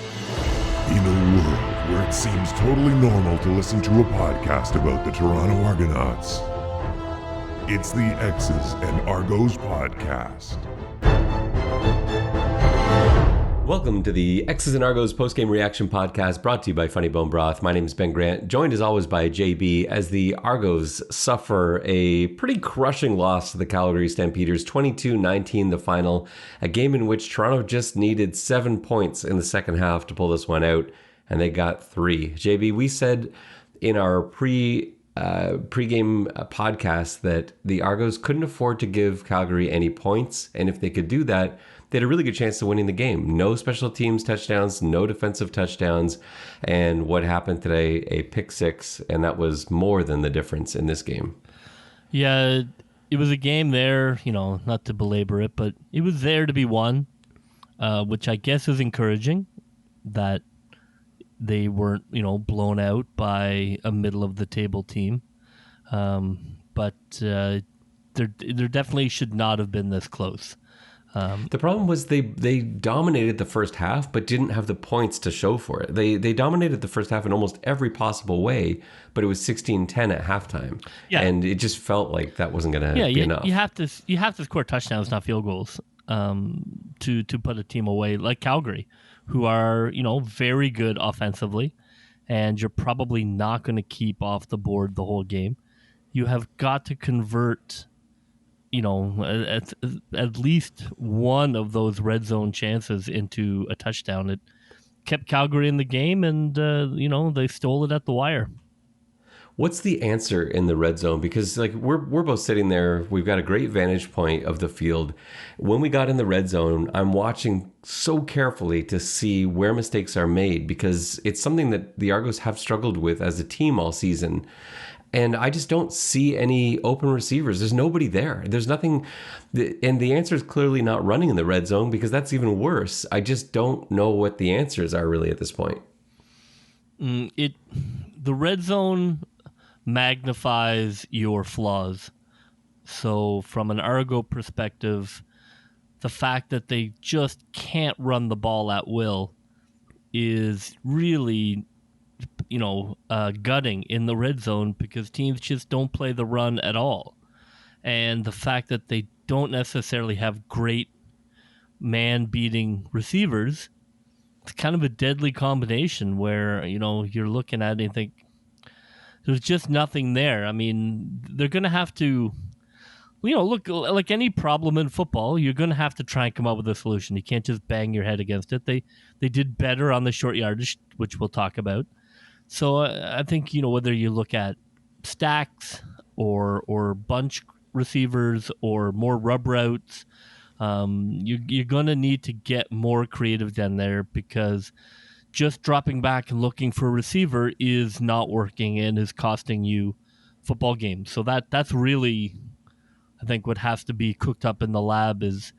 In a world where it seems totally normal to listen to a podcast about the Toronto Argonauts, it's the X's and Argos podcast. Welcome to the X's and Argos postgame reaction podcast brought to you by Funny Bone Broth. My name is Ben Grant, joined as always by JB as the Argos suffer a pretty crushing loss to the Calgary Stampeders, 22-19 the final, a game in which Toronto just needed 7 points in the second half to pull this one out, and they got 3. JB, we said in our pregame podcast that the Argos couldn't afford to give Calgary any points, and if they could do that, they had a really good chance of winning the game. No special teams touchdowns, no defensive touchdowns, and what happened today, a pick six, and that was more than the difference in this game. Yeah, it was a game there, not to belabor it, but it was there to be won, which I guess is encouraging that they weren't, blown out by a middle-of-the-table team. But there definitely should not have been this close. The problem was they dominated the first half, but didn't have the points to show for it. They dominated the first half in almost every possible way, but it was 16-10 at halftime. Yeah. And it just felt like that wasn't going to be enough. You have to score touchdowns, not field goals, to put a team away like Calgary, who are, very good offensively, and you're probably not going to keep off the board the whole game. You have got to convert at least one of those red zone chances into a touchdown. It kept Calgary in the game, and they stole it at the wire. What's the answer in the red zone? Because we're both sitting there, we've got a great vantage point of the field. When we got in the red zone, I'm watching so carefully to see where mistakes are made, because it's something that the Argos have struggled with as a team all season. And I just don't see any open receivers. There's nobody there. There's nothing. And the answer is clearly not running in the red zone, because that's even worse. I just don't know what the answers are really at this point. The red zone magnifies your flaws. So from an Argo perspective, the fact that they just can't run the ball at will is really gutting in the red zone, because teams just don't play the run at all. And the fact that they don't necessarily have great man-beating receivers, it's kind of a deadly combination where, you're looking at it and think, there's just nothing there. I mean, they're going to have to, look, like any problem in football, you're going to have to try and come up with a solution. You can't just bang your head against it. They did better on the short yardage, which we'll talk about. So I think, whether you look at stacks or bunch receivers or more rub routes, you're going to need to get more creative down there, because just dropping back and looking for a receiver is not working and is costing you football games. So that's really, I think, what has to be cooked up in the lab is,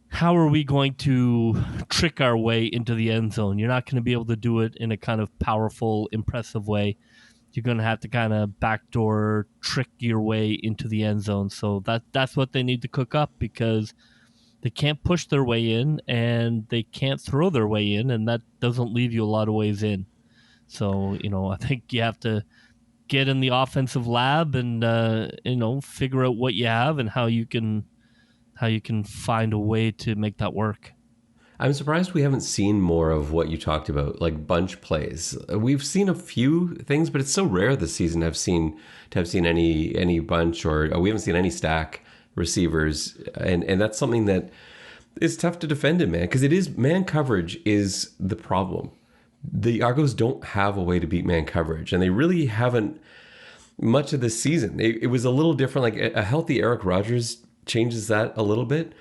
how are we going to trick our way into the end zone? You're not going to be able to do it in a kind of powerful, impressive way. You're going to have to kind of backdoor trick your way into the end zone. So that's what they need to cook up, because they can't push their way in and they can't throw their way in, and that doesn't leave you a lot of ways in. So, I think you have to get in the offensive lab and, figure out what you have and how you can find a way to make that work. I'm surprised we haven't seen more of what you talked about, like bunch plays. We've seen a few things, but it's so rare this season to have seen any bunch, or we haven't seen any stack receivers, and that's something that is tough to defend in man, because it is, man coverage is the problem. The Argos don't have a way to beat man coverage, and they really haven't much of this season. It was a little different. Like a healthy Eric Rogers changes that a little bit,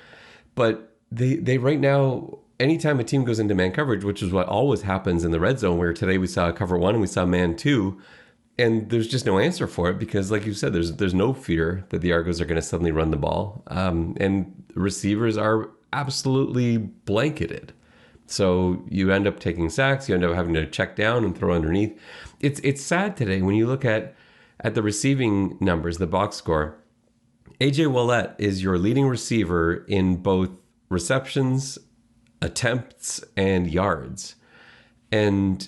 but they right now, anytime a team goes into man coverage, which is what always happens in the red zone, where today we saw cover 1 and we saw man 2, and there's just no answer for it, because like you said, there's no fear that the Argos are going to suddenly run the ball, and receivers are absolutely blanketed. So you end up taking sacks, you end up having to check down and throw underneath. It's sad today when you look at the receiving numbers, the box score. AJ Ouellette is your leading receiver in both receptions attempts and yards. And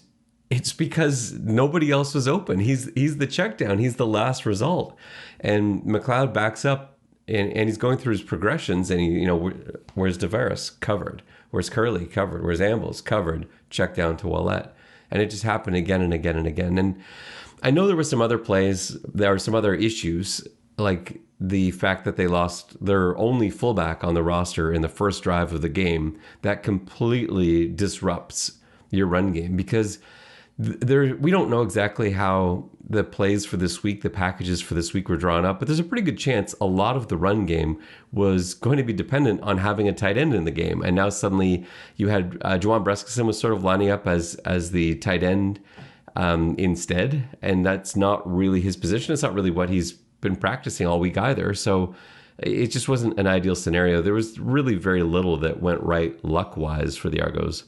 it's because nobody else was open. He's the check down. He's the last result. And McLeod backs up and he's going through his progressions and where's Tavares? Covered. Where's Curley? Covered. Where's Ambles? Covered. Check down to Ouellet. And it just happened again and again and again. And I know there were some other plays. There are some other issues, like the fact that they lost their only fullback on the roster in the first drive of the game. That completely disrupts your run game, because we don't know exactly how the plays for this week, the packages for this week were drawn up, but there's a pretty good chance a lot of the run game was going to be dependent on having a tight end in the game. And now suddenly you had Juwan Breskison was sort of lining up as the tight end instead, and that's not really his position. It's not really what he's been practicing all week either. So it just wasn't an ideal scenario. There was really very little that went right luck-wise for the Argos.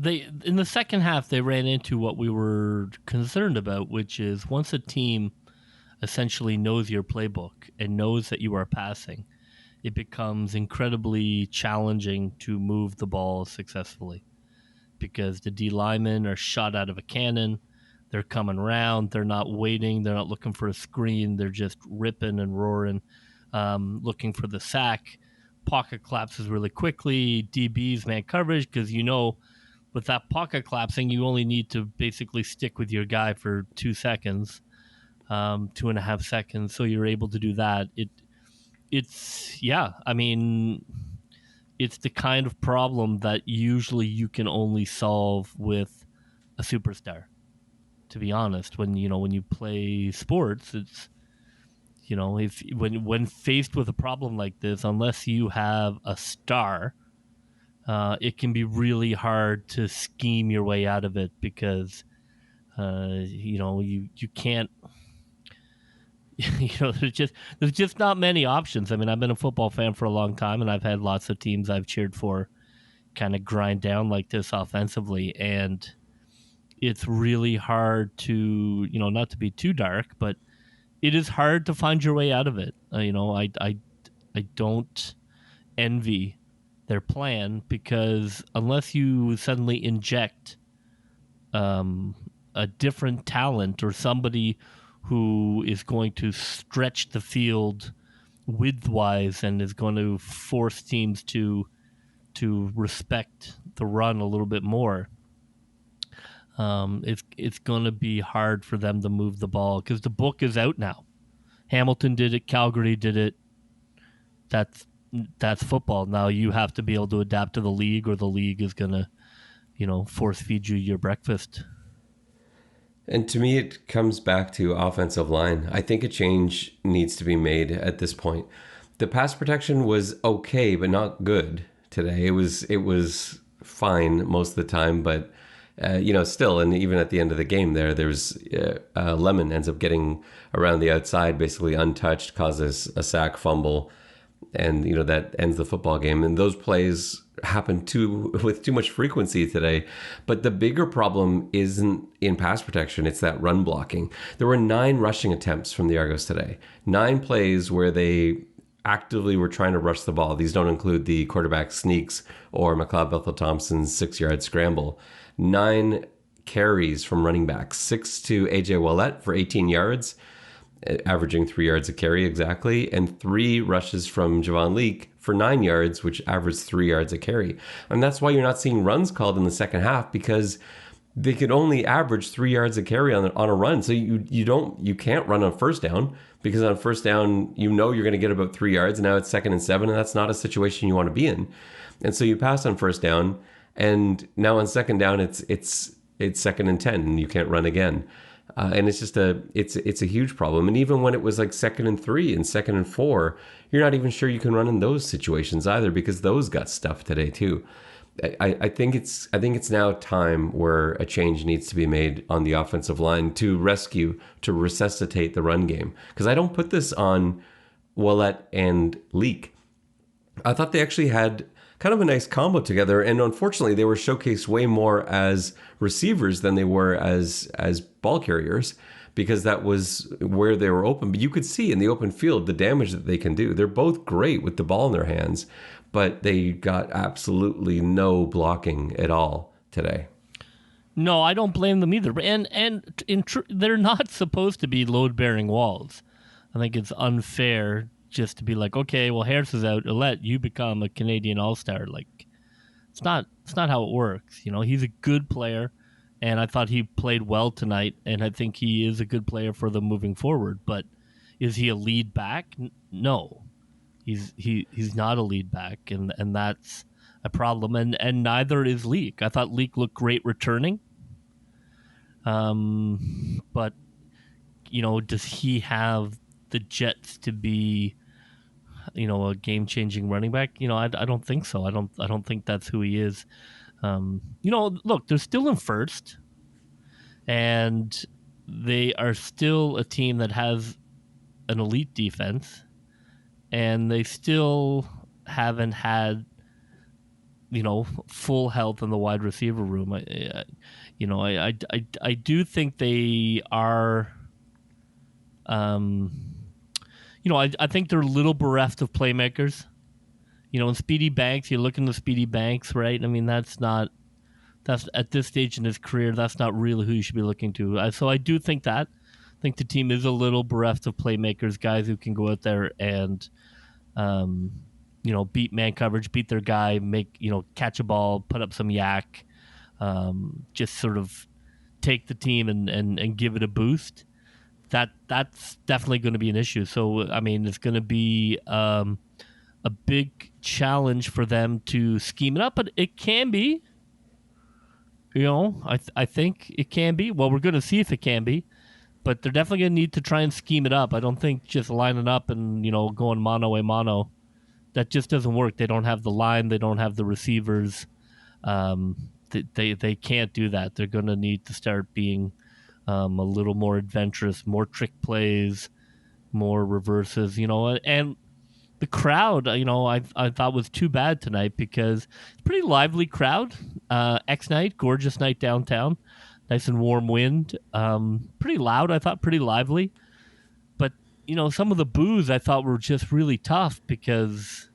In the second half, they ran into what we were concerned about, which is once a team essentially knows your playbook and knows that you are passing, it becomes incredibly challenging to move the ball successfully, because the D linemen are shot out of a cannon. They're coming around. They're not waiting. They're not looking for a screen. They're just ripping and roaring, looking for the sack. Pocket collapses really quickly. DBs man coverage, because with that pocket collapsing, you only need to basically stick with your guy for 2 seconds, 2.5 seconds. So you're able to do that. It's the kind of problem that usually you can only solve with a superstar. To be honest, when you play sports, it's when faced with a problem like this, unless you have a star, it can be really hard to scheme your way out of it, because you can't. There's just not many options. I mean, I've been a football fan for a long time, and I've had lots of teams I've cheered for kind of grind down like this offensively, and it's really hard to, not to be too dark, but it is hard to find your way out of it. I don't envy their plan, because unless you suddenly inject a different talent or somebody who is going to stretch the field width-wise and is going to force teams to respect the run a little bit more, it's going to be hard for them to move the ball, because the book is out now. Hamilton did it. Calgary did it. That's football. Now you have to be able to adapt to the league, or the league is going to, force feed you your breakfast. And to me, it comes back to offensive line. I think a change needs to be made at this point. The pass protection was okay, but not good today. It was fine most of the time, but still, and even at the end of the game there's Lemon ends up getting around the outside, basically untouched, causes a sack, fumble, and that ends the football game. And those plays happen with too much frequency today. But the bigger problem isn't in pass protection, it's that run blocking. There were 9 rushing attempts from the Argos today. 9 plays where they actively were trying to rush the ball. These don't include the quarterback sneaks or McLeod Bethel-Thompson's 6-yard scramble. 9 carries from running backs, 6 to AJ Ouellet for 18 yards, averaging 3 yards a carry exactly, and 3 rushes from Javon Leake for 9 yards, which averaged 3 yards a carry. And that's why you're not seeing runs called in the second half, because they could only average 3 yards a carry on a run. So you can't run on first down, because on first down you're going to get about 3 yards, and now it's 2nd and 7, and that's not a situation you want to be in. And so you pass on first down, and now on second down it's 2nd and 10, and you can't run again. And it's just it's a huge problem. And even when it was like 2nd and 3 and 2nd and 4, you're not even sure you can run in those situations either, because those got stuffed today too. I think it's now time where a change needs to be made on the offensive line to resuscitate the run game. Because I don't put this on Ouellet and Leake. I thought they actually had kind of a nice combo together, and unfortunately they were showcased way more as receivers than they were as ball carriers, because that was where they were open. But you could see in the open field the damage that they can do. They're both great with the ball in their hands, but they got absolutely no blocking at all today. No, I don't blame them either. They're not supposed to be load-bearing walls. I think it's unfair just to be like, okay, well, Harris is out. Let you become a Canadian All-Star. Like, it's not how it works. You know, he's a good player, and I thought he played well tonight, and I think he is a good player for them moving forward. But is he a lead back? No, he's not a lead back, and that's a problem. And neither is Leak. I thought Leak looked great returning. But you know, does he have the Jets to be, you know, a game-changing running back? You know, I don't think so. I don't think that's who he is. You know, look, they're still in first, and they are still a team that has an elite defense, and they still haven't had, you know, full health in the wide receiver room. I do think they are. You know, I think they're a little bereft of playmakers. You know, in Speedy Banks, you look into Speedy Banks, right? I mean, that's at this stage in his career, that's not really who you should be looking to. So I do think that. I think the team is a little bereft of playmakers, guys who can go out there and, you know, beat man coverage, beat their guy, catch a ball, put up some yak, just sort of take the team and give it a boost. That's definitely going to be an issue. So, I mean, it's going to be a big challenge for them to scheme it up, but it can be. You know, I think it can be. Well, we're going to see if it can be, but they're definitely going to need to try and scheme it up. I don't think just lining up and, you know, going mano a mano, that just doesn't work. They don't have the line. They don't have the receivers. They can't do that. They're going to need to start being a little more adventurous, more trick plays, more reverses, you know, and the crowd, you know, I thought was too bad tonight because it's a pretty lively crowd. X night, gorgeous night downtown, nice and warm wind, pretty loud. I thought pretty lively, but you know, some of the boos I thought were just really tough because,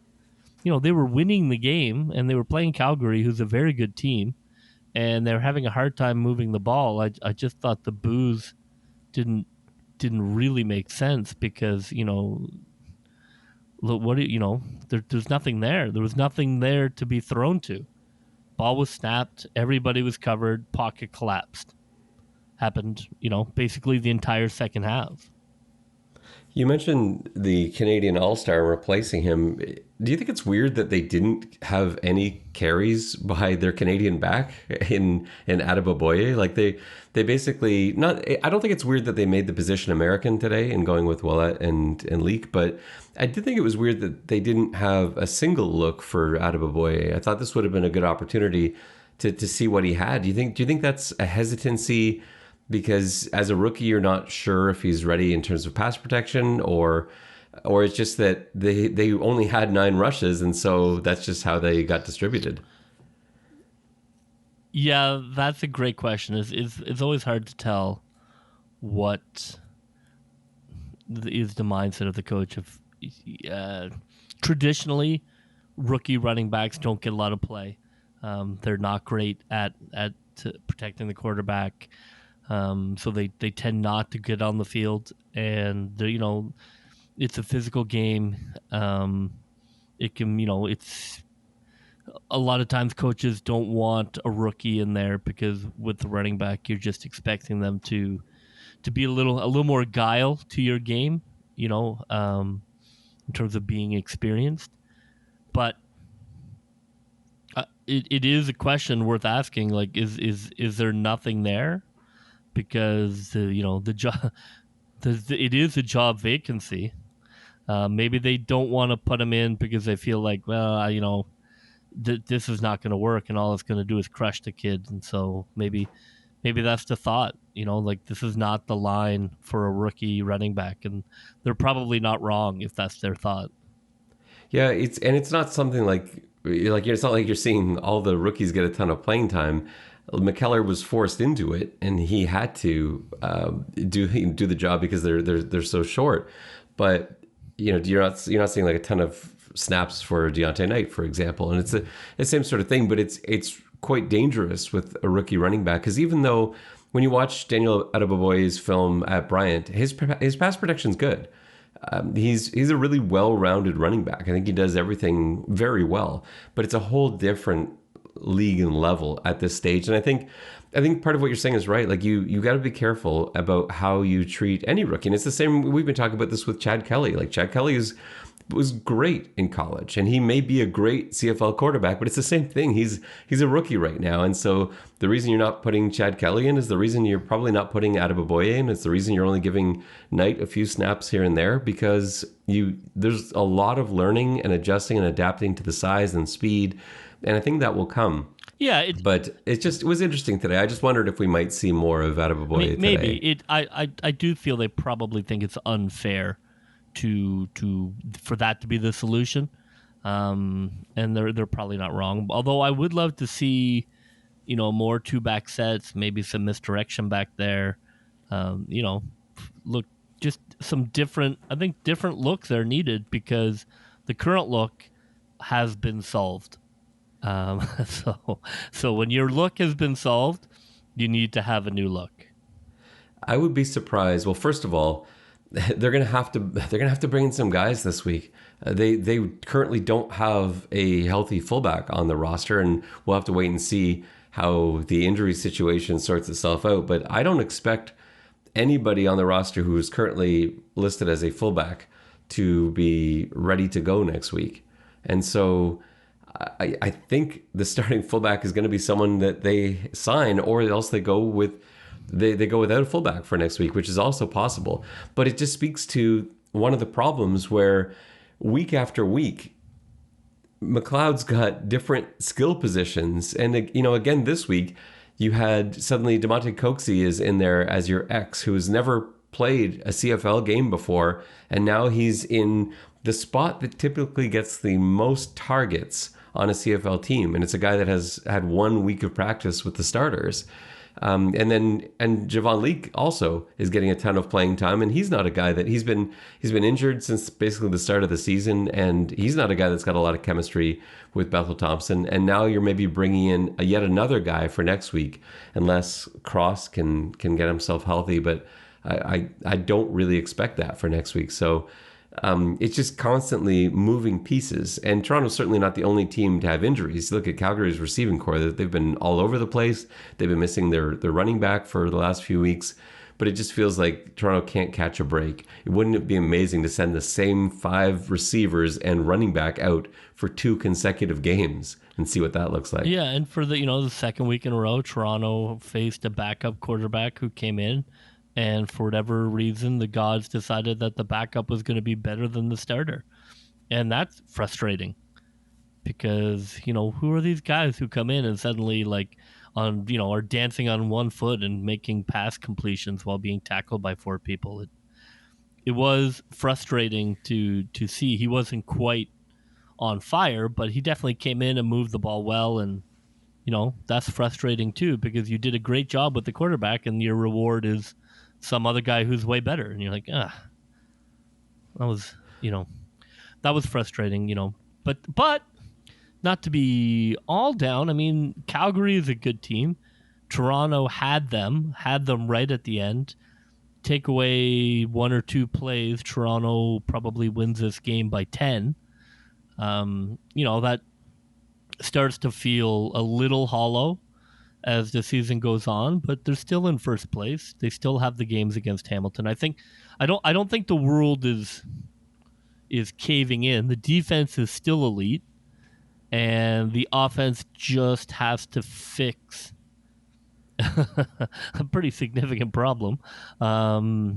you know, they were winning the game and they were playing Calgary, who's a very good team, and they're having a hard time moving the ball. I just thought the boos didn't really make sense because, you know, there's nothing there. There was nothing there to be thrown to. Ball was snapped. Everybody was covered. Pocket collapsed. Happened, you know, basically the entire second half. You mentioned the Canadian All-Star replacing him. Do you think it's weird that they didn't have any carries by their Canadian back in Adeboboye? Like they basically not. I don't think it's weird that they made the position American today and going with Willett and Leak, but I did think it was weird that they didn't have a single look for Adeboboye. I thought this would have been a good opportunity to see what he had. Do you think that's a hesitancy? Because as a rookie, you're not sure if he's ready in terms of pass protection, or it's just that they only had 9 rushes, and so that's just how they got distributed. Yeah, that's a great question. It's always hard to tell what is the mindset of the coach. Of traditionally, rookie running backs don't get a lot of play. They're not great at protecting the quarterback. So they tend not to get on the field, and you know, it's a physical game. It can, you know, it's a lot of times coaches don't want a rookie in there because with the running back, you're just expecting them to be a little more guile to your game, you know, in terms of being experienced. But it is a question worth asking. Like, is there nothing there? Because you know, the job, it is a job vacancy. Maybe they don't want to put him in because they feel like, well, you know, this is not going to work, and all it's going to do is crush the kid. And so maybe that's the thought. You know, like, this is not the line for a rookie running back, and they're probably not wrong if that's their thought. Yeah, it's not something like it's not like you're seeing all the rookies get a ton of playing time. McKellar was forced into it, and he had to do the job because they're so short. But you know, you're not seeing like a ton of snaps for Deontay Knight, for example. And it's the same sort of thing, but it's quite dangerous with a rookie running back, because even though when you watch Daniel Adebayo's film at Bryant, his pass protection's good. He's a really well-rounded running back. I think he does everything very well, but it's a whole different league and level at this stage. And I think part of what you're saying is right. Like you got to be careful about how you treat any rookie. And it's the same. We've been talking about this with Chad Kelly. Like Chad Kelly was great in college, and he may be a great CFL quarterback, but it's the same thing. He's a rookie right now, and so the reason you're not putting Chad Kelly in is the reason you're probably not putting Adebayo in. It's the reason you're only giving Knight a few snaps here and there, because there's a lot of learning and adjusting and adapting to the size and speed, and I think that will come. Yeah, but it was interesting today. I just wondered if we might see more of Adebayo today. Maybe I do feel they probably think it's unfair for that to be the solution, and they're probably not wrong. Although I would love to see, more 2-back sets, maybe some misdirection back there. Look, just some different. I think different looks are needed, because the current look has been solved. So when your look has been solved, you need to have a new look. I would be surprised. Well, first of all, they're gonna have to bring in some guys this week. They currently don't have a healthy fullback on the roster, and we'll have to wait and see how the injury situation sorts itself out. But I don't expect anybody on the roster who is currently listed as a fullback to be ready to go next week. And so I think the starting fullback is going to be someone that they sign, or else they go without a fullback for next week, which is also possible. But it just speaks to one of the problems where week after week, McLeod's got different skill positions. And, again, this week, you had suddenly DeMonte Coxey is in there as your X, who has never played a CFL game before. And now he's in the spot that typically gets the most targets on a CFL team. And it's a guy that has had 1 week of practice with the starters. And Javon Leake also is getting a ton of playing time, and he's not a guy that he's been injured since basically the start of the season, and he's not a guy that's got a lot of chemistry with Bethel Thompson. And now you're maybe bringing in yet another guy for next week, unless Cross can get himself healthy. But I don't really expect that for next week. So it's just constantly moving pieces. And Toronto's certainly not the only team to have injuries. Look at Calgary's receiving core. They've been all over the place. They've been missing their running back for the last few weeks. But it just feels like Toronto can't catch a break. Wouldn't it be amazing to send the same 5 receivers and running back out for 2 consecutive games and see what that looks like? Yeah, and for the second week in a row, Toronto faced a backup quarterback who came in, and for whatever reason, the gods decided that the backup was going to be better than the starter. And that's frustrating, because, who are these guys who come in and suddenly are dancing on one foot and making pass completions while being tackled by 4 people? It was frustrating to see. He wasn't quite on fire, but he definitely came in and moved the ball well. And, that's frustrating too, because you did a great job with the quarterback and your reward is some other guy who's way better, and you're like, that was frustrating, but not to be all down. I mean, Calgary is a good team. Toronto had them right at the end. Take away 1 or 2 plays, Toronto probably wins this game by 10. That starts to feel a little hollow as the season goes on, but they're still in first place. They still have the games against Hamilton. I don't think the world is caving in. The defense is still elite, and the offense just has to fix a pretty significant problem. But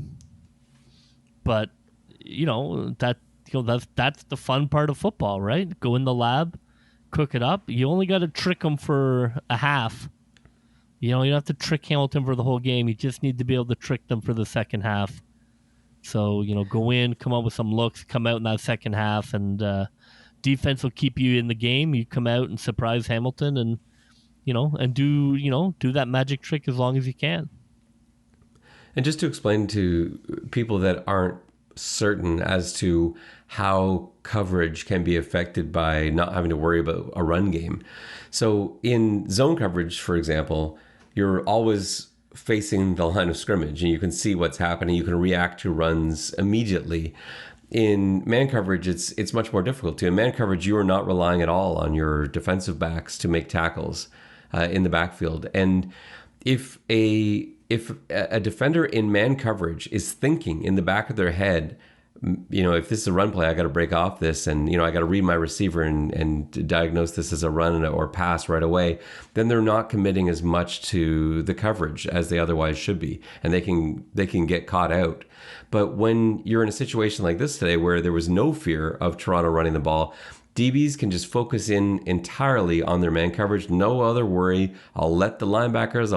that's the fun part of football, right? Go in the lab, cook it up. You only got to trick them for a half. You don't have to trick Hamilton for the whole game. You just need to be able to trick them for the second half. So, go in, come up with some looks, come out in that second half, and defense will keep you in the game. You come out and surprise Hamilton and do that magic trick as long as you can. And just to explain to people that aren't certain as to how coverage can be affected by not having to worry about a run game. So in zone coverage, for example, you're always facing the line of scrimmage and you can see what's happening. You can react to runs immediately. In man coverage, it's much more difficult. In man coverage, you are not relying at all on your defensive backs to make tackles in the backfield. And if a defender in man coverage is thinking in the back of their head, if this is a run play, I got to break off this, and I got to read my receiver and diagnose this as a run or pass right away, then they're not committing as much to the coverage as they otherwise should be, and they can get caught out. But when you're in a situation like this today, where there was no fear of Toronto running the ball, DBs can just focus in entirely on their man coverage, no other worry. I'll let the linebackers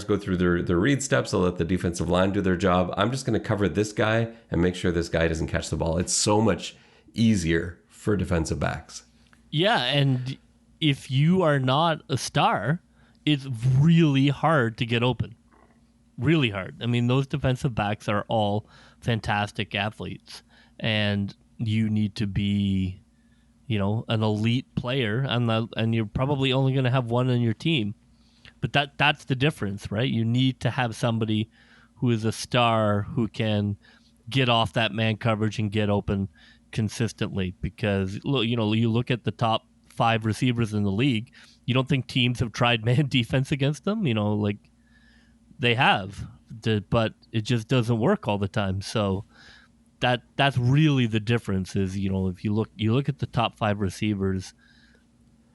go through their read steps. I'll let the defensive line do their job. I'm just going to cover this guy and make sure this guy doesn't catch the ball. It's so much easier for defensive backs. Yeah, and if you are not a star, it's really hard to get open. Really hard. I mean, those defensive backs are all fantastic athletes, and you need to be, an elite player, and you're probably only going to have one on your team. But that's the difference, right? You need to have somebody who is a star who can get off that man coverage and get open consistently. Because you look at the top 5 receivers in the league, you don't think teams have tried man defense against them? Like they have, but it just doesn't work all the time. So that's really the difference. Is if you look at the top 5 receivers,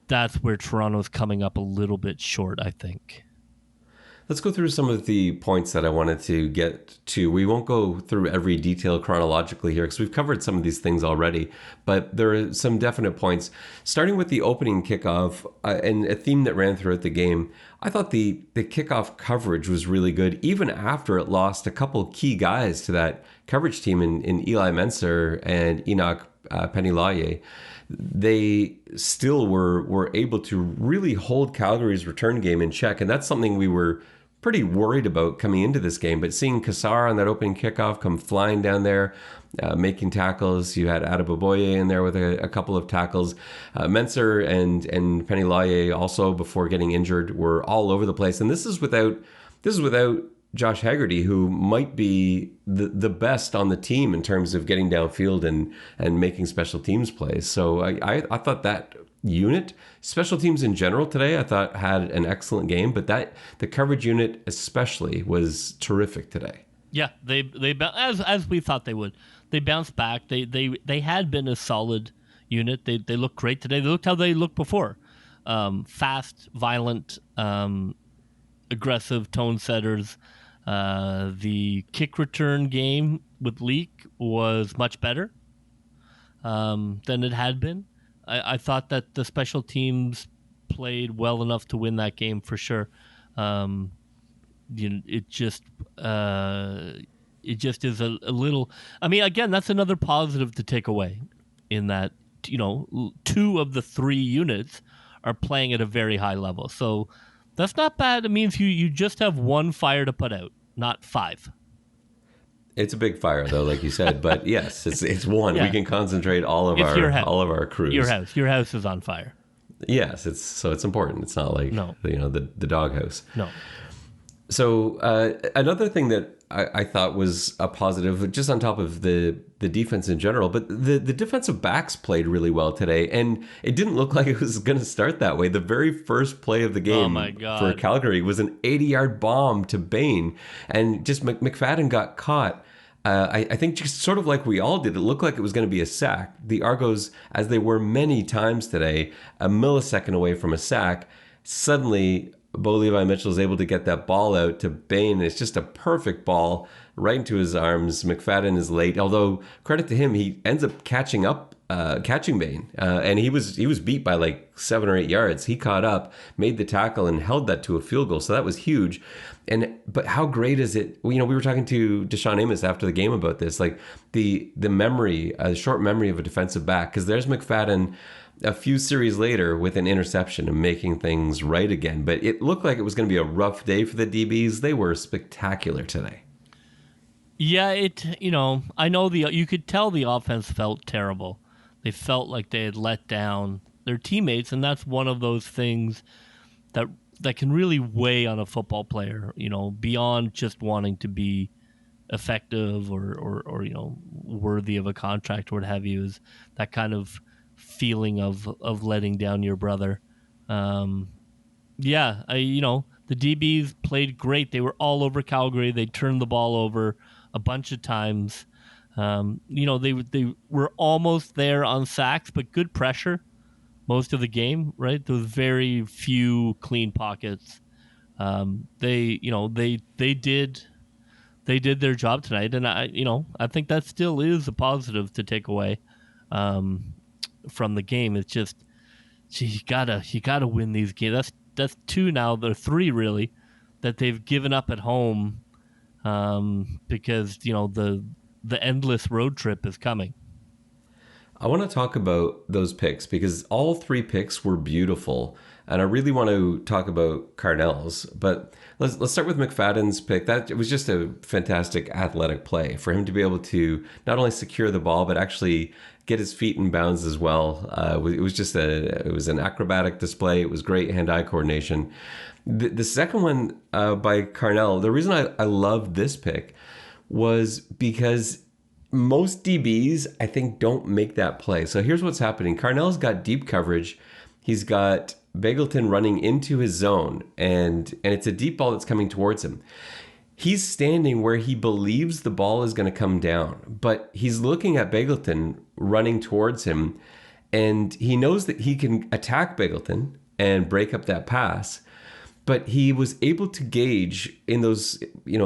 that's where Toronto's coming up a little bit short, I think. Let's go through some of the points that I wanted to get to. We won't go through every detail chronologically here because we've covered some of these things already, but there are some definite points. Starting with the opening kickoff and a theme that ran throughout the game, I thought the kickoff coverage was really good, even after it lost a couple key guys to that coverage team in Eli Menser and Enoch Penny-Lawyer. They still were able to really hold Calgary's return game in check. And that's something we were pretty worried about coming into this game. But seeing Kassar on that opening kickoff come flying down there, making tackles. You had Adebaboye in there with a couple of tackles. Menser and Penny-Lawyer also, before getting injured, were all over the place. And this is without Josh Haggerty, who might be the best on the team in terms of getting downfield and making special teams plays. So I thought that unit, special teams in general today, I thought had an excellent game, but the coverage unit especially was terrific today. Yeah, they as we thought they would. They bounced back. They had been a solid unit. They looked great today. They looked how they looked before. Fast, violent, aggressive tone setters. The kick return game with Leak was much better than it had been. I thought that the special teams played well enough to win that game for sure. It just is a little. I mean, again, that's another positive to take away in that 2 of the 3 units are playing at a very high level. So that's not bad. It means you just have 1 fire to put out, not 5. It's a big fire, though, like you said. But yes, it's 1. Yeah. We can concentrate all of our crews. Your house is on fire. Yes, it's important. It's not like the doghouse. No. So another thing that I thought was a positive, just on top of the defense in general, but the defensive backs played really well today, and it didn't look like it was going to start that way. The very first play of the game for Calgary was an 80-yard bomb to Bain, and just McFadden got caught. I think just sort of like we all did, it looked like it was going to be a sack. The Argos, as they were many times today, a millisecond away from a sack, suddenly Bo Levi Mitchell is able to get that ball out to Bain. It's just a perfect ball right into his arms. McFadden is late, although credit to him, he ends up catching Bain, and he was beat by like 7 or 8 yards. He caught up, made the tackle, and held that to a field goal. So that was huge. But how great is it? We were talking to Deshaun Amos after the game about this, like the short memory of a defensive back, because there's McFadden a few series later with an interception and making things right again. But it looked like it was going to be a rough day for the DBs. They were spectacular today. Yeah, I know you could tell the offense felt terrible. They felt like they had let down their teammates, and that's one of those things that that can really weigh on a football player, beyond just wanting to be effective or worthy of a contract or what have you, is that kind of feeling of letting down your brother. Um, yeah, the DBs played great. They were all over Calgary. They turned the ball over a bunch of times. They were almost there on sacks, but good pressure most of the game. Right, there was very few clean pockets. They did their job tonight, and I think that still is a positive to take away um, from the game. It's just, gee, you gotta win these games. That's two now. They're three really that they've given up at home because the endless road trip is coming. I want to talk about those picks because all three picks were beautiful, and I really want to talk about Carnell's. But let's start with McFadden's pick. That it was just a fantastic athletic play for him to be able to not only secure the ball but actually get his feet in bounds as well. It was an acrobatic display. It was great hand-eye coordination. The second one by Carnell. The reason I loved this pick was because most DBs, I think, don't make that play. So here's what's happening. Carnell's got deep coverage. He's got Bagleton running into his zone, and it's a deep ball that's coming towards him. He's standing where he believes the ball is going to come down, but he's looking at Bagleton running towards him, and he knows that he can attack Bagleton and break up that pass. But he was able to gauge in those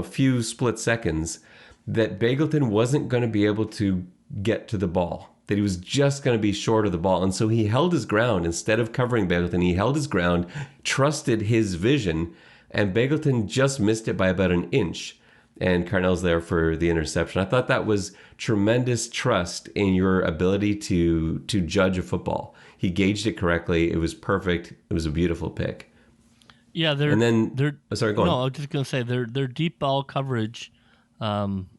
few split seconds that Bagleton wasn't going to be able to get to the ball, that he was just going to be short of the ball. And so he held his ground. Instead of covering Bagleton, he held his ground, trusted his vision, and Bagleton just missed it by about an inch. And Carnell's there for the interception. I thought that was tremendous trust in your ability to judge a football. He gauged it correctly. It was perfect. It was a beautiful pick. Yeah, Go on. No, I was just gonna say their deep ball coverage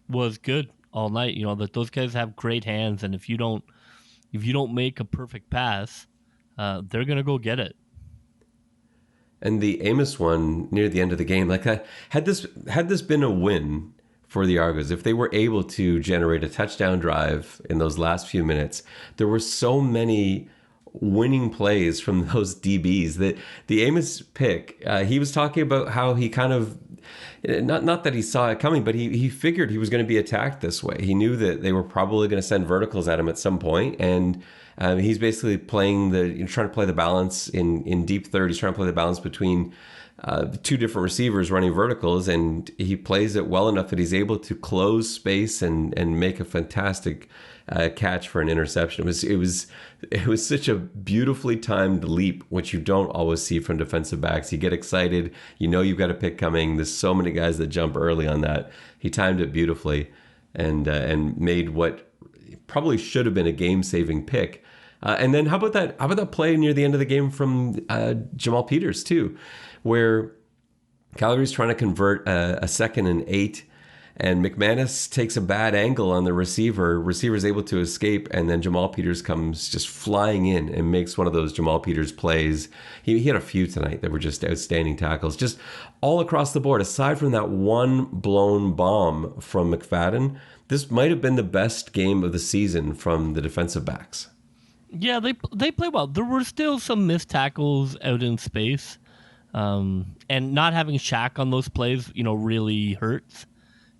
was good all night. That those guys have great hands, and if you don't make a perfect pass, they're gonna go get it. And the Amos one near the end of the game, had this been a win for the Argos, if they were able to generate a touchdown drive in those last few minutes, there were so many winning plays from those DBs that the Amos pick, he was talking about how he kind of, not that he saw it coming, but he figured he was going to be attacked this way. He knew that they were probably going to send verticals at him at some point, and he's basically trying to play the balance in deep third. He's trying to play the balance between two different receivers running verticals, and he plays it well enough that he's able to close space and make a fantastic catch for an interception. It was such a beautifully timed leap, which you don't always see from defensive backs. You get excited, you've got a pick coming. There's so many guys that jump early on that. He timed it beautifully and made what probably should have been a game-saving pick. And then how about that play near the end of the game from Jamal Peters too, where Calgary's trying to convert a 2nd and 8, and McManus takes a bad angle on the receiver. Receiver's able to escape, and then Jamal Peters comes just flying in and makes one of those Jamal Peters plays. He had a few tonight that were just outstanding tackles, just all across the board. Aside from that one blown bomb from McFadden, this might have been the best game of the season from the defensive backs. Yeah, they play well. There were still some missed tackles out in space, and not having Shaq on those plays, really hurts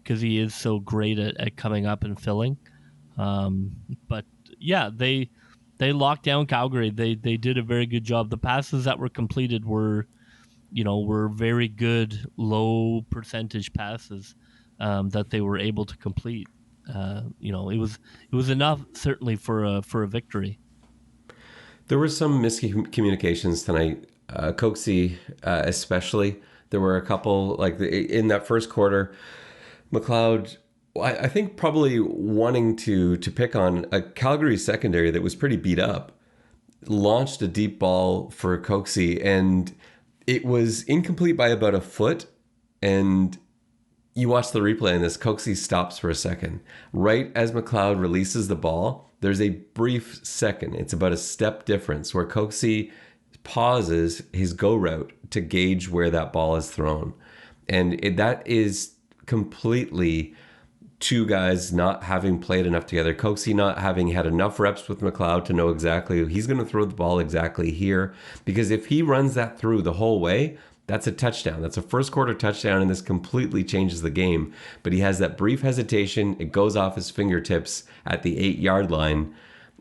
because he is so great at coming up and filling. But yeah, they locked down Calgary. They did a very good job. The passes that were completed were very good, low percentage passes that they were able to complete. It was enough certainly for a victory. There were some miscommunications tonight. Coxie, especially. There were a couple, in that first quarter, McLeod, I think probably wanting to pick on a Calgary secondary that was pretty beat up, launched a deep ball for Coxie, and it was incomplete by about a foot, and You watch the replay on this, Coxie stops for a second. Right as McLeod releases the ball, there's a brief second. It's about a step difference where Coxie pauses his go route to gauge where that ball is thrown. And that is completely two guys not having played enough together. Coxie not having had enough reps with McLeod to know exactly he's going to throw the ball exactly here. Because if he runs that through the whole way, that's a touchdown. That's a first quarter touchdown, and this completely changes the game. But he has that brief hesitation. It goes off his fingertips at the 8-yard line.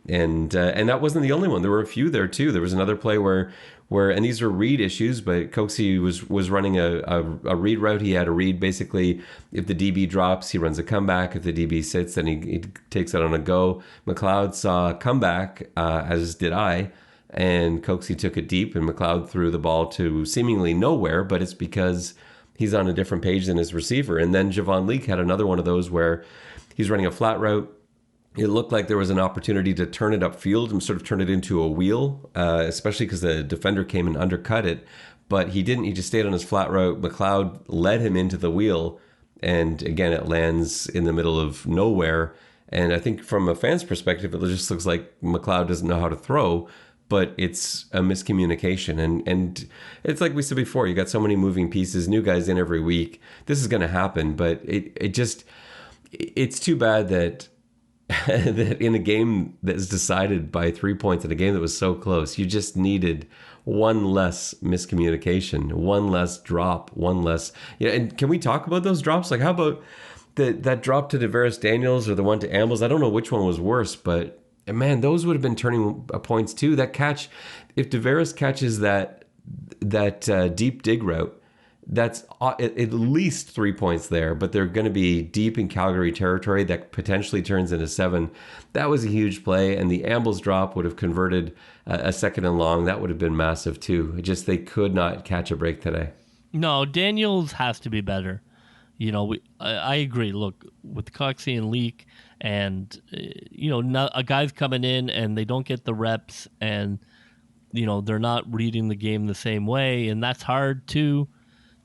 And that wasn't the only one. There were a few there too. There was another play where and these were read issues, but Coxie was running a read route. He had a read basically if the DB drops, he runs a comeback. If the DB sits, then he takes it on a go. McLeod saw a comeback, as did I, and Coxie took it deep, and McLeod threw the ball to seemingly nowhere, but it's because he's on a different page than his receiver. And then Javon Leake had another one of those where he's running a flat route. It looked like there was an opportunity to turn it upfield and sort of turn it into a wheel, especially because the defender came and undercut it. But he didn't. He just stayed on his flat route. McLeod led him into the wheel. And again, it lands in the middle of nowhere. And I think from a fan's perspective, it just looks like McLeod doesn't know how to throw. But it's a miscommunication. And it's like we said before, you got so many moving pieces, new guys in every week. This is going to happen. But it's too bad that that in a game that's decided by 3 points, in a game that was so close, you just needed one less miscommunication, one less drop, one less. Yeah, and can we talk about those drops? Like, how about that drop to Deveris Daniels or the one to Ambles? I don't know which one was worse, but man, those would have been turning points too. That catch, if Deveris catches that deep dig route, that's at least 3 points there, but they're going to be deep in Calgary territory that potentially turns into 7. That was a huge play, and the Ambles drop would have converted a second and long. That would have been massive too. They could not catch a break today. No, Daniels has to be better. I agree. Look, with Coxie and Leak, and a guy's coming in and they don't get the reps, and they're not reading the game the same way, and that's hard too.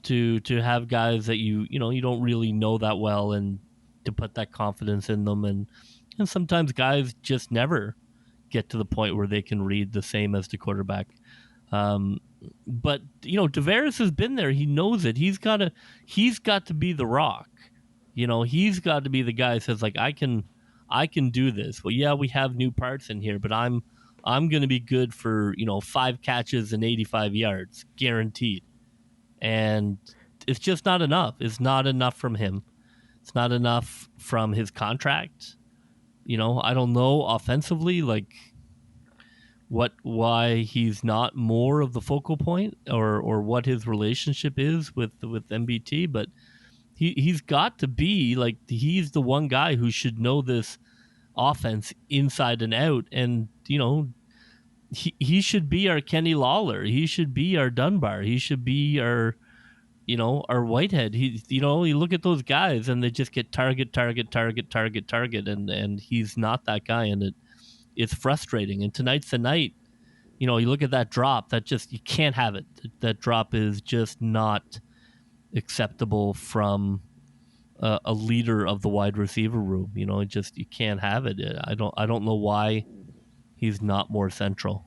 To have guys that you don't really know that well, and to put that confidence in them, and sometimes guys just never get to the point where they can read the same as the quarterback. But Deveris has been there. He knows it. He's got to be the rock. He's got to be the guy who says, like, I can do this. Well, yeah, we have new parts in here, but I'm going to be good for 5 catches and 85 yards guaranteed. And it's just not enough. It's not enough from him. It's not enough from his contract. I don't know offensively, like why he's not more of the focal point, or what his relationship is with MBT, but he's got to be like, he's the one guy who should know this offense inside and out, and he should be our Kenny Lawler. He should be our Dunbar. He should be our Whitehead. You look at those guys and they just get target, and he's not that guy, and it's frustrating. And tonight's the night. You look at that drop. You can't have it. That drop is just not acceptable from a leader of the wide receiver room. You can't have it. I don't know why he's not more central.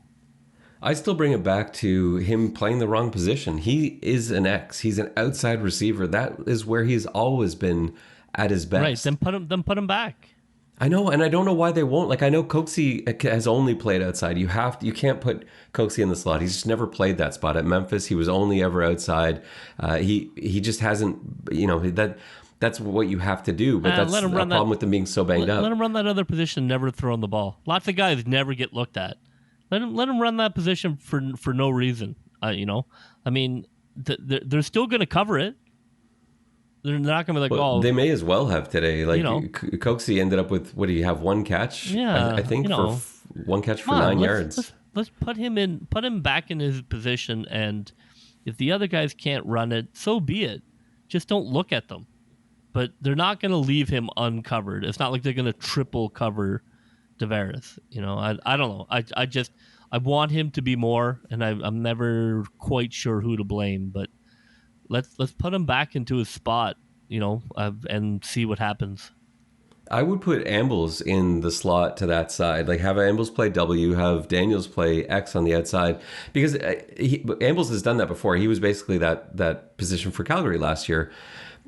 I still bring it back to him playing the wrong position. He is an X. He's an outside receiver. That is where he's always been at his best. Right. Then put him back. I know, and I don't know why they won't. Like, I know Coxie has only played outside. You can't put Coxie in the slot. He's just never played that spot. At Memphis, he was only ever outside. He just hasn't. That's what you have to do. But that's the problem with him being so banged up. Let him run that other position, never throwing the ball. Lots of guys never get looked at. Let him run that position for no reason. I mean, they're still going to cover it. They're not going to be like, they may as well have today. Like, Coxie ended up with, what do you have, 1 catch? Yeah, I think for 1 catch for 9 yards. Let's put him back in his position, and if the other guys can't run it, so be it. Just don't look at them. But they're not going to leave him uncovered. It's not like they're going to triple cover Deveris. I don't know. I want him to be more, and I'm never quite sure who to blame, but let's put him back into his spot, and see what happens. I would put Ambles in the slot to that side. Like have Ambles play W, have Daniels play X on the outside, because Ambles has done that before. He was basically that position for Calgary last year,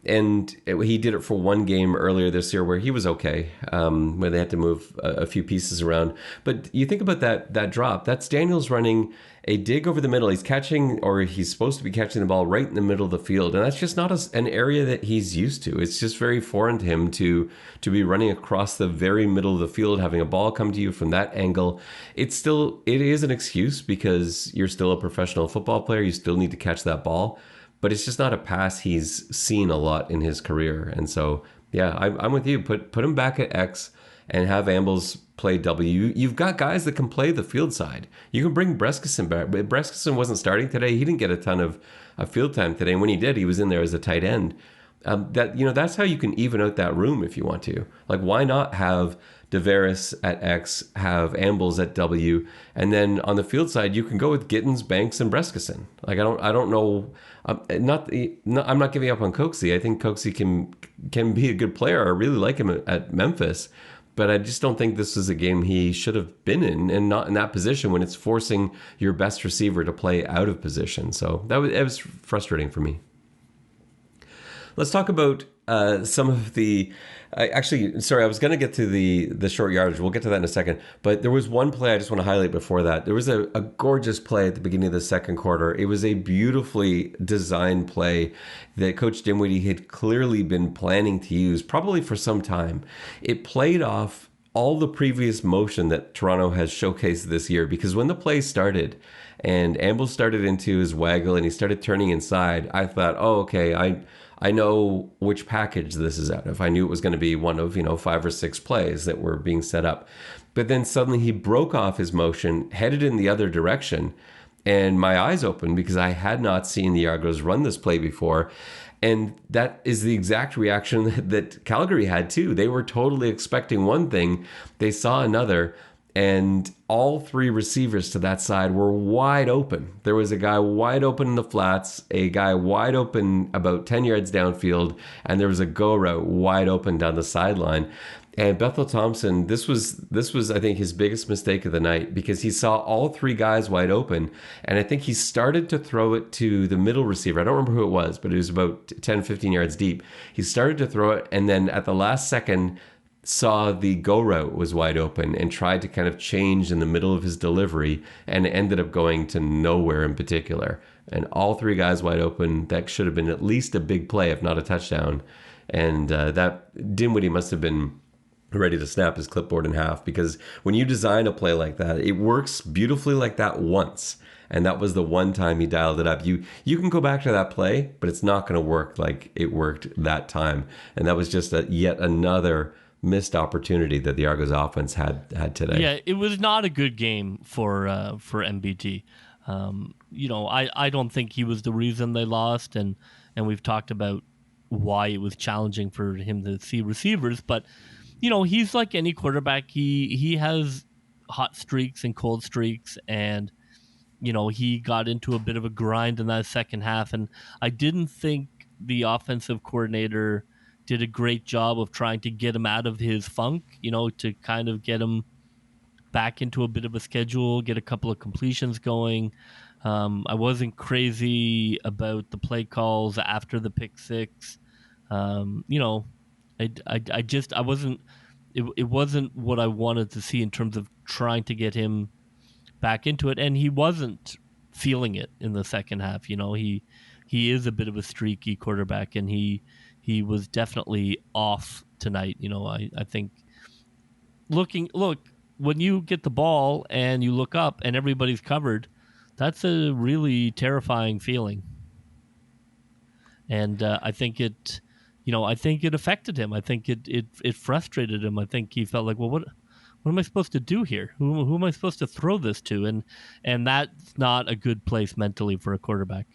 and he did it for one game earlier this year where he was okay, where they had to move a few pieces around. But you think about that drop. That's Daniels running a dig over the middle. He's catching, or he's supposed to be catching the ball right in the middle of the field, and that's just not an area that he's used to. It's just very foreign to him to be running across the very middle of the field, having a ball come to you from that angle. It is an excuse because you're still a professional football player. You still need to catch that ball, but it's just not a pass he's seen a lot in his career. And so, yeah, I'm with you. Put him back at X and have Ambles play W. You've got guys that can play the field side. You can bring Breskison back. But Breskison wasn't starting today. He didn't get a ton of field time today. And when he did, he was in there as a tight end. That's how you can even out that room if you want to. Like, why not have Deveris at X, have Ambles at W, and then on the field side you can go with Gittins, Banks, and Breskison. Like I don't know. I'm not giving up on Coxie. I think Coxie can be a good player. I really like him at Memphis, but I just don't think this is a game he should have been in, and not in that position when it's forcing your best receiver to play out of position. So it was frustrating for me. Let's talk about some of the. I was going to get to the short yardage. We'll get to that in a second. But there was one play I just want to highlight before that. There was a gorgeous play at the beginning of the second quarter. It was a beautifully designed play that Coach Dinwiddie had clearly been planning to use, probably for some time. It played off all the previous motion that Toronto has showcased this year, because when the play started and Amble started into his waggle and he started turning inside, I thought, oh, okay, I know which package this is out of. I knew it was going to be one of, 5 or 6 plays that were being set up. But then suddenly he broke off his motion, headed in the other direction, and my eyes opened because I had not seen the Argos run this play before. And that is the exact reaction that Calgary had too. They were totally expecting one thing. They saw another. And all 3 receivers to that side were wide open. There was a guy wide open in the flats, a guy wide open about 10 yards downfield, and there was a go route wide open down the sideline. And Bethel Thompson, this was I think his biggest mistake of the night, because he saw all 3 guys wide open, and I think he started to throw it to the middle receiver. I don't remember who it was, but it was about 10, 15 yards deep. He started to throw it, and then at the last second saw the go route was wide open and tried to kind of change in the middle of his delivery, and ended up going to nowhere in particular. And all 3 guys wide open, that should have been at least a big play, if not a touchdown. And that Dinwiddie must have been ready to snap his clipboard in half, because when you design a play like that, it works beautifully like that once. And that was the one time he dialed it up. You can go back to that play, but it's not going to work like it worked that time. And that was just yet another missed opportunity that the Argos offense had today. Yeah, it was not a good game for MBT. I don't think he was the reason they lost, and we've talked about why it was challenging for him to see receivers. But he's like any quarterback. He has hot streaks and cold streaks, and he got into a bit of a grind in that second half, and I didn't think the offensive coordinator did a great job of trying to get him out of his funk, to kind of get him back into a bit of a schedule, get a couple of completions going. I wasn't crazy about the play calls after the pick 6. It wasn't what I wanted to see in terms of trying to get him back into it, and he wasn't feeling it in the second half. He is a bit of a streaky quarterback, and he was definitely off tonight. I think when you get the ball and you look up and everybody's covered, that's a really terrifying feeling. And I think it affected him. I think it frustrated him. I think he felt like, well, what am I supposed to do here? Who am I supposed to throw this to? And that's not a good place mentally for a quarterback.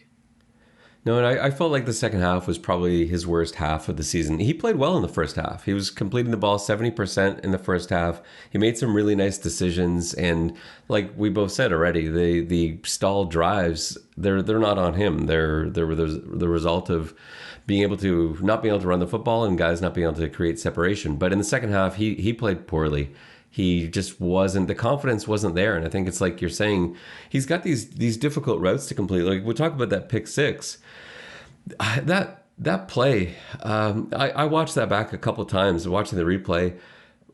No, and I felt like the second half was probably his worst half of the season. He played well in the first half. He was completing the ball 70% in the first half. He made some really nice decisions, and like we both said already, the stalled drives, they're not on him. They're the result of being able to not being able to run the football and guys not being able to create separation. But in the second half, he played poorly. He just wasn't, the confidence wasn't there. And I think it's like you're saying, he's got these difficult routes to complete. Like we'll talk about that pick six. That play, I watched that back a couple times, watching the replay.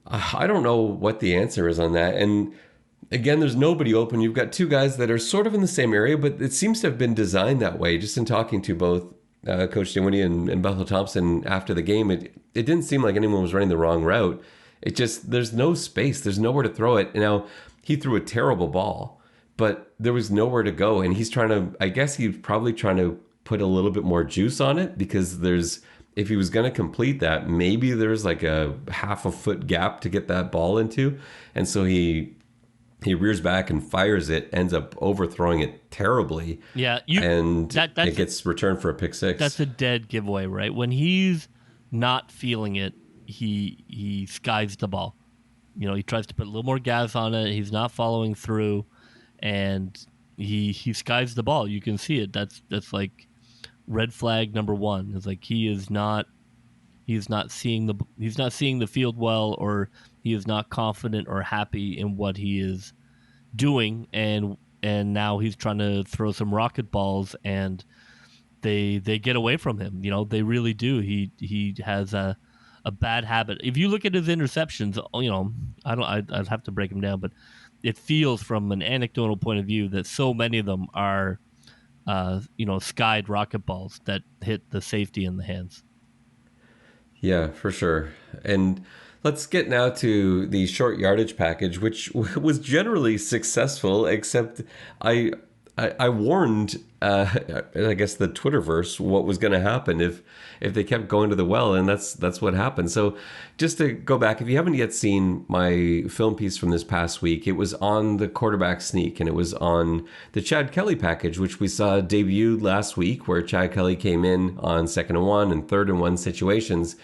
I don't know what the answer is on that. And again, there's nobody open. You've got two guys that are sort of in the same area, but it seems to have been designed that way. Just in talking to both Coach Dinwiddie and Bethel Thompson after the game, it didn't seem like anyone was running the wrong route. It just, there's no space. There's nowhere to throw it. Now, he threw a terrible ball, but there was nowhere to go. And he's trying to, I guess he's probably trying to put a little bit more juice on it, because if he was going to complete that, maybe there's like a half a foot gap to get that ball into. And so he rears back and fires it, ends up overthrowing it terribly. Yeah. It gets returned for a pick six. That's a dead giveaway, right? When he's not feeling it, he skies the ball. He tries to put a little more gas on it. He's not following through, and he skies the ball. You can see it. That's like red flag number one. It's like he's not seeing the field well, or he is not confident or happy in what he is doing, and now he's trying to throw some rocket balls, and they get away from him. They really do. He has a bad habit. If you look at his interceptions, I'd have to break them down, but it feels from an anecdotal point of view that so many of them are, skied rocket balls that hit the safety in the hands. Yeah, for sure. And let's get now to the short yardage package, which was generally successful, except I warned, I guess, the Twitterverse what was going to happen if they kept going to the well, and that's what happened. So just to go back, if you haven't yet seen my film piece from this past week, it was on the quarterback sneak, and it was on the Chad Kelly package, which we saw debuted last week, where Chad Kelly came in on 2nd and 1 and 3rd and 1 situations,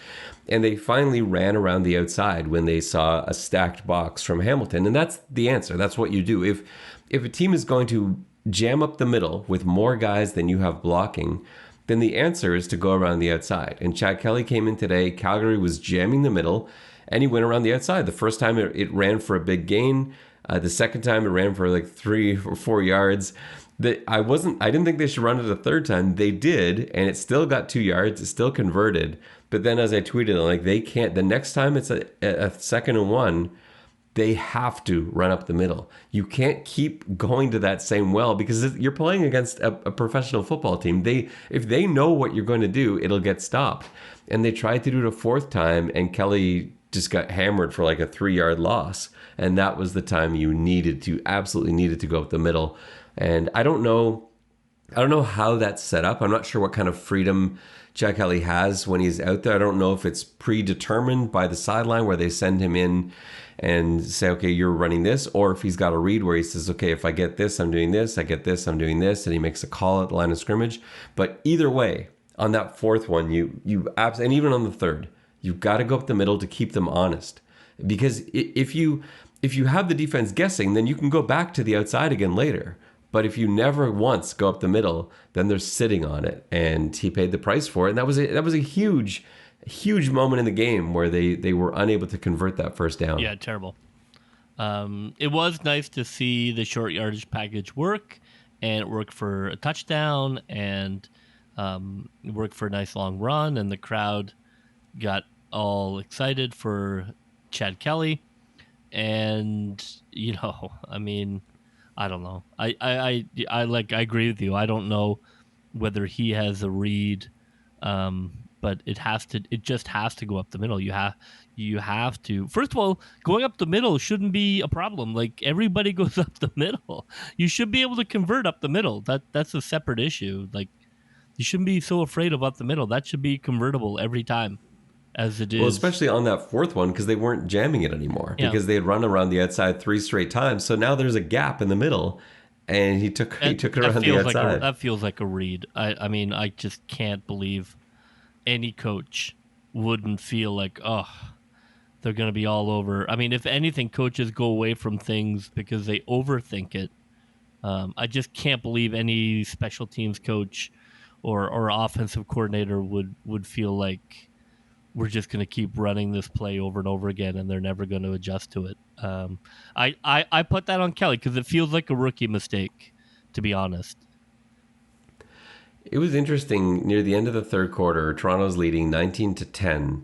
and they finally ran around the outside when they saw a stacked box from Hamilton. And that's the answer. That's what you do. If a team is going to jam up the middle with more guys than you have blocking, then the answer is to go around the outside. And Chad Kelly came in today. Calgary was jamming the middle, and he went around the outside. The first time it ran for a big gain. The second time it ran for like 3 or 4 yards. I didn't think they should run it a third time. They did, and it still got 2 yards. It still converted. But then, as I tweeted, like, they can't. The next time it's a 2nd and 1, they have to run up the middle. You can't keep going to that same well, because you're playing against a professional football team. If they know what you're going to do, it'll get stopped. And they tried to do it a 4th time, and Kelly just got hammered for like a 3-yard loss. And that was the time you absolutely needed to go up the middle. And I don't know how that's set up. I'm not sure what kind of freedom Chad Kelly has when he's out there. I don't know if it's predetermined by the sideline where they send him in and say, okay, you're running this, or if he's got a read where he says, okay, if I get this, I'm doing this, I get this, I'm doing this, and he makes a call at the line of scrimmage. But either way, on that 4th one, and even on the 3rd, you've got to go up the middle to keep them honest. Because if you have the defense guessing, then you can go back to the outside again later. But if you never once go up the middle, then they're sitting on it, and he paid the price for it. And that was a huge moment in the game where they were unable to convert that first down. Yeah, terrible. It was nice to see the short yardage package work, and it worked for a touchdown, and it worked for a nice long run, and the crowd got all excited for Chad Kelly. And I don't know. I agree with you. I don't know whether he has a read, but it just has to go up the middle. You have to. First of all, going up the middle shouldn't be a problem. Like, everybody goes up the middle. You should be able to convert up the middle. That's a separate issue. Like, you shouldn't be so afraid of up the middle. That should be convertible every time, as it is. Well, especially on that 4th one, because they weren't jamming it anymore, because they had run around the outside 3 straight times. So now there's a gap in the middle, and he took it around the outside. That feels like a read. I mean, I just can't believe any coach wouldn't feel like, oh, they're going to be all over. I mean, if anything, coaches go away from things because they overthink it. I just can't believe any special teams coach or offensive coordinator would feel like we're just going to keep running this play over and over again, and they're never going to adjust to it. I put that on Kelly because it feels like a rookie mistake, to be honest. It was interesting. Near the end of the third quarter, Toronto's leading 19-10,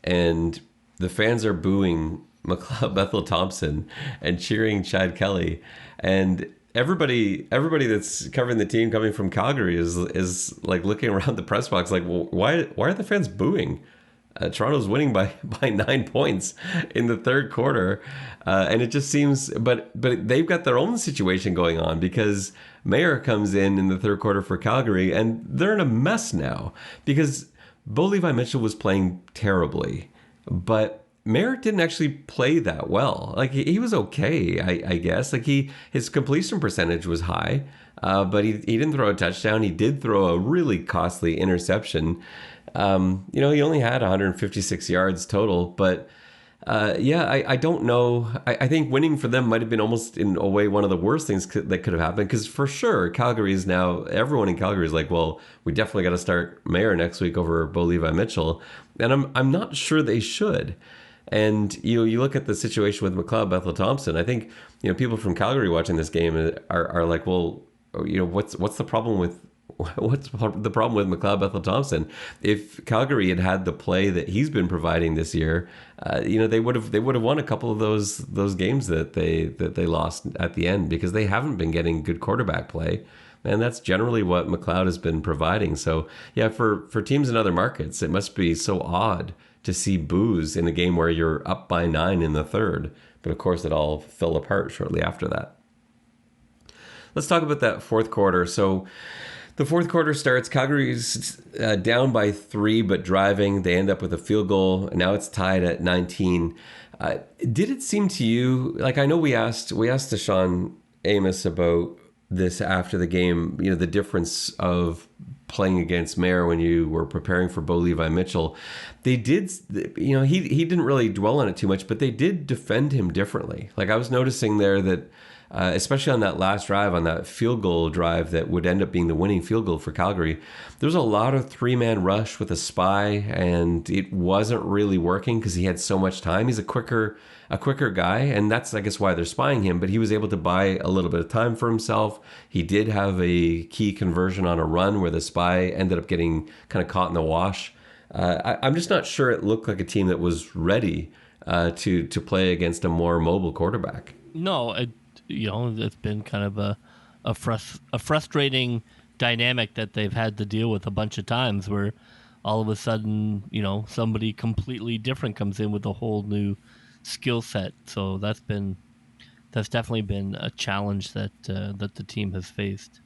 and the fans are booing Bethel Thompson and cheering Chad Kelly, and everybody that's covering the team coming from Calgary is like looking around the press box like, well, why are the fans booing? Toronto's winning by 9 points in the third quarter, and it just seems. But they've got their own situation going on because Mayer comes in the third quarter for Calgary, and they're in a mess now because Bo Levi Mitchell was playing terribly, but Mayer didn't actually play that well. Like he was okay, I guess. Like his completion percentage was high, but he didn't throw a touchdown. He did throw a really costly interception. He only had 156 yards total, but I don't know. I think winning for them might have been almost in a way one of the worst things that could have happened because for sure Calgary is now, everyone in Calgary is like, well, we definitely got to start Mayer next week over Bo Levi Mitchell, and I'm not sure they should. And you look at the situation with McLeod Bethel Thompson. I think people from Calgary watching this game are like, well, what's the problem with McLeod Bethel Thompson? If Calgary had the play that he's been providing this year, they would have won a couple of those games that they lost at the end because they haven't been getting good quarterback play. And that's generally what McLeod has been providing. So yeah, for teams in other markets, it must be so odd to see boos in a game where you're up by 9 in the third. But of course, it all fell apart shortly after that. Let's talk about that fourth quarter. So the fourth quarter starts. Calgary's down by 3, but driving. They end up with a field goal. And now it's tied at 19. Did it seem to you, like, I know we asked Deshaun Amos about this after the game, the difference of playing against Mayer when you were preparing for Bo Levi Mitchell. They did, he didn't really dwell on it too much, but they did defend him differently. Like I was noticing there that, especially on that last drive, on that field goal drive that would end up being the winning field goal for Calgary, there was a lot of 3-man rush with a spy, and it wasn't really working because he had so much time. He's a quicker guy, and that's, I guess, why they're spying him, but he was able to buy a little bit of time for himself. He did have a key conversion on a run where the spy ended up getting kind of caught in the wash. I'm just not sure it looked like a team that was ready to play against a more mobile quarterback. No, it's been kind of a frustrating dynamic that they've had to deal with a bunch of times where all of a sudden, somebody completely different comes in with a whole new skill set. So that's definitely been a challenge that the team has faced.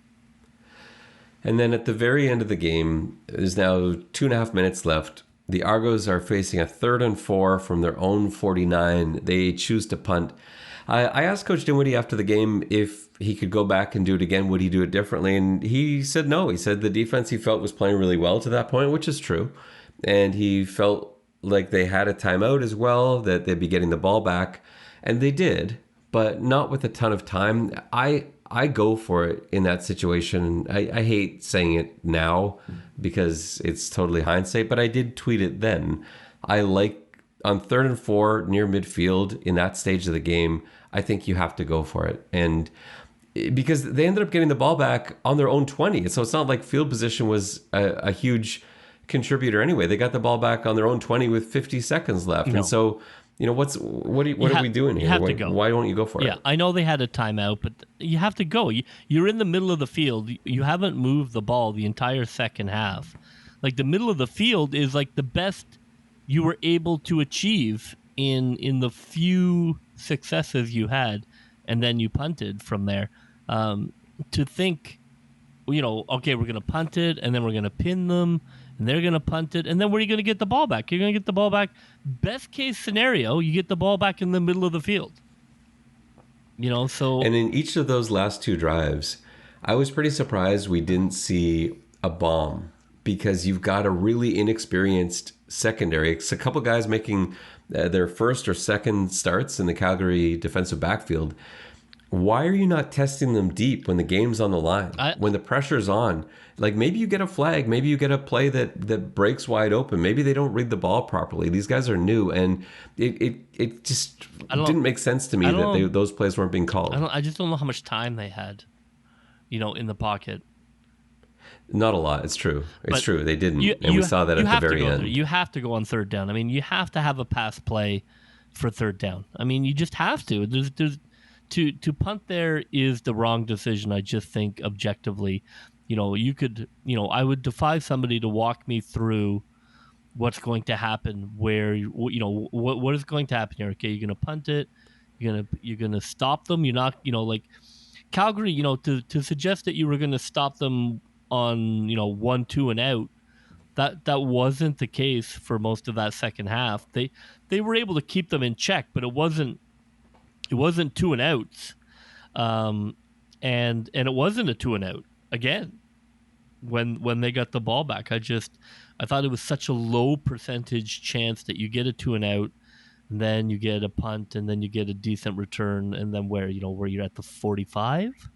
And then at the very end of the game, there's now 2.5 minutes left. The Argos are facing a 3rd and 4 from their own 49. They choose to punt. I asked Coach Dinwiddie after the game if he could go back and do it again, would he do it differently? And he said no. He said the defense he felt was playing really well to that point, which is true. And he felt like they had a timeout as well, that they'd be getting the ball back. And they did, but not with a ton of time. I go for it in that situation. I hate saying it now because it's totally hindsight, but I did tweet it then. I like on 3rd and 4 near midfield in that stage of the game, I think you have to go for it. And because they ended up getting the ball back on their own 20. So it's not like field position was a huge contributor anyway. They got the ball back on their own 20 with 50 seconds left. And so, what are we doing here? You have to go. Why don't you go for it? Yeah, I know they had a timeout, but you have to go. You're in the middle of the field. You haven't moved the ball the entire second half. Like the middle of the field is like the best you were able to achieve in the few successes you had, and then you punted from there. To think, okay, we're going to punt it, and then we're going to pin them, and they're going to punt it, and then where are you going to get the ball back? You're going to get the ball back. Best case scenario, you get the ball back in the middle of the field. So And in each of those last two drives, I was pretty surprised we didn't see a bomb, because you've got a really inexperienced secondary. It's a couple guys making their first or second starts in the Calgary defensive backfield. Why are you not testing them deep when the game's on the line, when the pressure's on? Like, maybe you get a flag, maybe you get a play that breaks wide open. Maybe they don't read the ball properly. These guys are new, and it just didn't make sense to me that those plays weren't being called. I just don't know how much time they had, in the pocket. Not a lot. It's true. It's true. They didn't, and we saw that at the very end. You have to go on third down. I mean, you have to have a pass play for third down. I mean, you just have to. To punt there is the wrong decision. I just think objectively, you could, I would defy somebody to walk me through what's going to happen. Where what is going to happen here? Okay, you're going to punt it. You're gonna stop them. You're not, like Calgary. To suggest that you were going to stop them on 1-2 and out. That wasn't the case for most of that second half. They were able to keep them in check, but it wasn't 2 and outs, and it wasn't a 2 and out again when they got the ball back. I thought it was such a low percentage chance that you get a 2 and out, and then you get a punt, and then you get a decent return, and then where you're at the 45.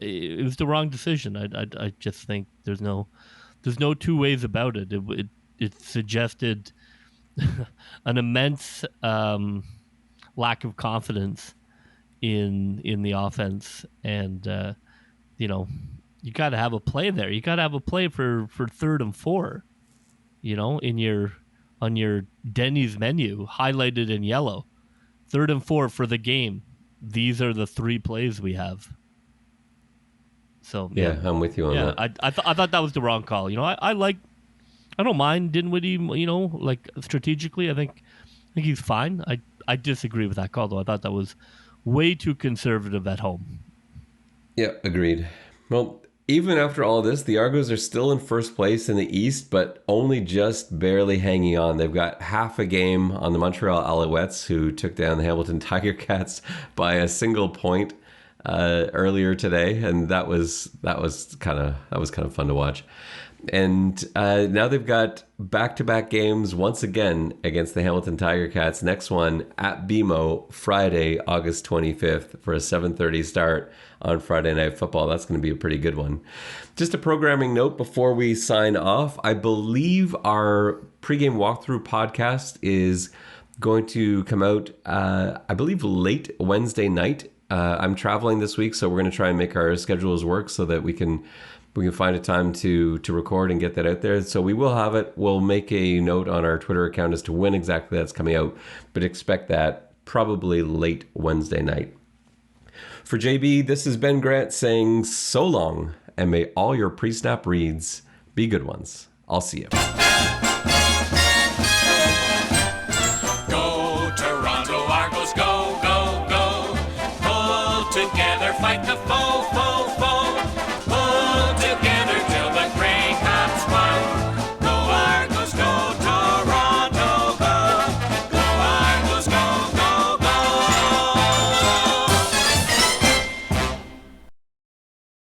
It was the wrong decision. I just think there's no two ways about it. It suggested an immense lack of confidence in the offense, and you got to have a play there. You got to have a play for 3rd and 4. On your Denny's menu, highlighted in yellow, 3rd and 4 for the game. These are the 3 plays we have. So yeah, I'm with you on that. I thought that was the wrong call. I don't mind Dinwiddie. Like strategically, I think he's fine. I disagree with that call, though. I thought that was way too conservative at home. Yeah, agreed. Well, even after all this, the Argos are still in first place in the East, but only just barely hanging on. They've got half a game on the Montreal Alouettes, who took down the Hamilton Tiger Cats by a single point earlier today, and that was kind of fun to watch. And now they've got back-to-back games once again against the Hamilton Tiger Cats. Next one at BMO, Friday, August 25th for a 7:30 start on Friday Night Football. That's going to be a pretty good one. Just a programming note before we sign off. I believe our pregame walkthrough podcast is going to come out, I believe, late Wednesday night. I'm traveling this week, so we're going to try and make our schedules work so that we can find a time to record and get that out there. So we will have it. We'll make a note on our Twitter account as to when exactly that's coming out, but expect that probably late Wednesday night. For JB, this is Ben Grant saying so long, and may all your pre-snap reads be good ones. I'll see you.